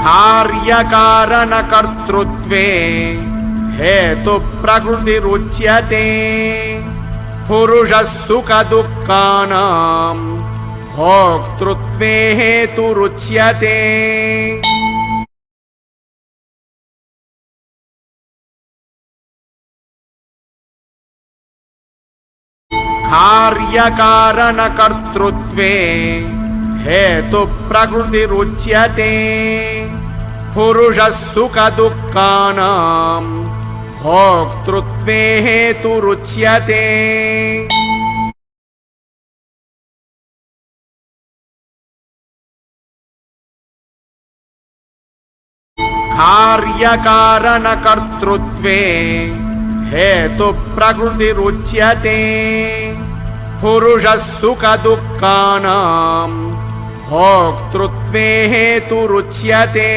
कार्यकारणकर्तृत्वे हेतु प्रकृतिरुच्यते पुरुषः सुखदुःखानां भोक्तृत्वे हेतुरुच्यते कार्यकारणकर्तृत्वे हेतु प्रकृतिरुच्यते पुरुषः सुखदुःखानां भोक्तृत्वे हेतुरुच्यते कार्यकारणकर्तृत्वे हेतु प्रकृतिरुच्यते पुरुषः सुखदुःखानां भोक्तृत्वे हेतुरुच्यते।